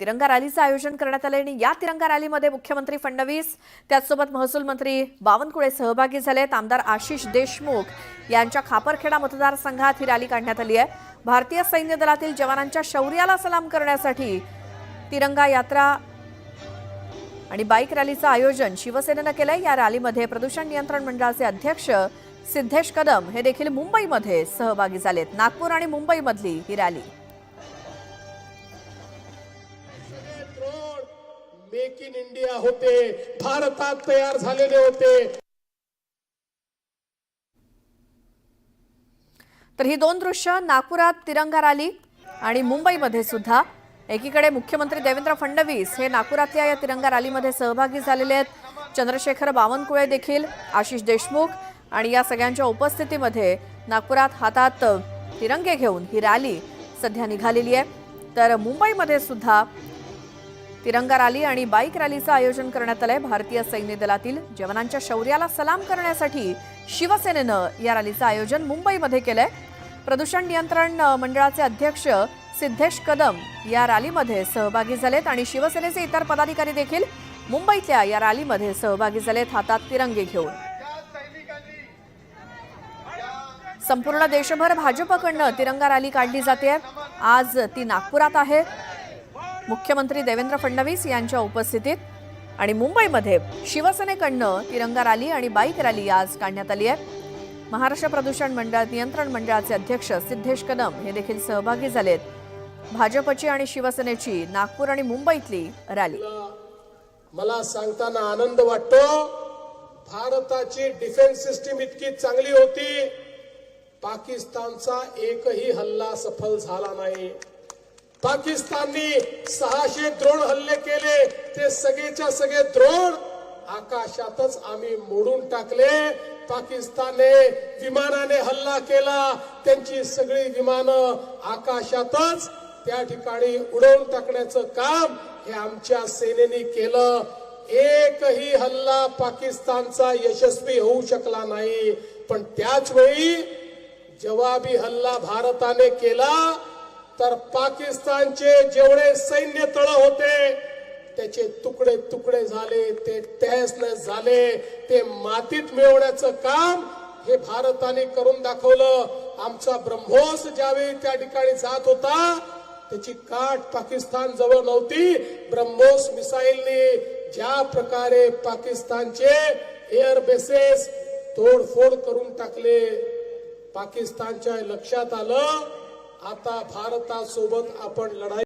तिरंगा रॅलीचं आयोजन करण्यात आले आणि या तिरंगा रॅलीमध्ये मुख्यमंत्री फडणवीस त्याचसोबत महसूल मंत्री बावनकुळे सहभागी झालेत। आमदार आशिष देशमुख यांच्या खापरखेडा मतदारसंघात ही रॅली काढण्यात आली आहे। भारतीय सैन्य दलातील जवानांच्या शौर्याला सलाम करण्यासाठी तिरंगा यात्रा आणि बाईक रॅलीचं आयोजन शिवसेनेने केलंय। या रॅलीमध्ये प्रदूषण नियंत्रण मंडळाचे अध्यक्ष सिद्धेश कदम हे देखील मुंबईमध्ये सहभागी झालेत। नागपूर आणि मुंबईमधली ही रॅली मेक इन इंडिया होते, भारतात तयार झालेले होते। तर ही दोन दृश्य नागपुरात तिरंगा रॅली आणि मुंबईमध्ये सुद्धा एकीकडे मुख्यमंत्री देवेंद्र फडणवीस हे नागपुरातल्या या तिरंगा रॅलीमध्ये सहभागी झालेले आहेत। चंद्रशेखर बावनकुळे देखील, आशिष देशमुख आणि या सगळ्यांच्या उपस्थितीमध्ये नागपुरात हातात तिरंगे घेऊन ही रॅली सध्या निघालेली आहे। तर मुंबईमध्ये सुद्धा तिरंगा रॅली आणि बाईक रॅलीचं आयोजन करण्यात आलंय। भारतीय सैन्य दलातील जवानांच्या शौर्याला सलाम करण्यासाठी शिवसेनेनं या रॅलीचं आयोजन मुंबईमध्ये केलंय। प्रदूषण नियंत्रण मंडळाचे अध्यक्ष सिद्धेश कदम या रॅलीमध्ये सहभागी झालेत आणि शिवसेनेचे इतर पदाधिकारी देखील मुंबईतल्या या रॅलीमध्ये सहभागी झालेत हातात तिरंगे घेऊन। संपूर्ण देशभर भाजपकडनं तिरंगा रॅली काढली जाते। आज ती नागपुरात आहे मुख्यमंत्री देवेंद्र फडणवीस यांच्या उपस्थितीत आणि मुंबईमध्ये शिवसेनेकडनं तिरंगा रॅली आणि बाईक रॅली आज काढण्यात आली आहे। महाराष्ट्र प्रदूषण नियंत्रण मंडळाचे अध्यक्ष सिद्धेश कदम हे देखील सहभागी झालेत। भाजपची आणि शिवसेनेची नागपूर आणि मुंबईतली रॅली। मला सांगताना आनंद वाटतो, भारताची डिफेन्स सिस्टीम इतकी चांगली होती, पाकिस्तानचा एकही हल्ला सफल झाला नाही। पाकिस्ताननी 600 ड्रोन हल्ले केले, ते सगळेच्या सगळे ड्रोन आकाशातच आम्ही मोडून टाकले। पाकिस्तानने विमानाने हल्ला केला, त्यांची सगळी विमानं आकाशातच त्या ठिकाणी उडवून टाकण्याचं काम हे आमच्या सेनेने केलं। एकही हल्ला पाकिस्तानचा यशस्वी होऊ शकला नाही, पण त्याच वेळी जवाबी हल्ला भारताने केला तर पाकिस्तानचे जेवढे सैन्य तळ होते त्याचे तुकडे तुकडे झाले, ते तहस नहस झाले, ते मातीत मिळवण्याचं काम हे भारताने करून दाखवलं। आमचा ब्रह्मोस ज्यावेळी त्या ठिकाणी जात होता त्याची काठ पाकिस्तान जवळ नव्हती। ब्रह्मोस मिसाईलने ज्या प्रकारे पाकिस्तानचे एअर बेसेस तोडफोड करून टाकले, पाकिस्तानच्या लक्षात आलं आता भारतासोबत आपण लढाई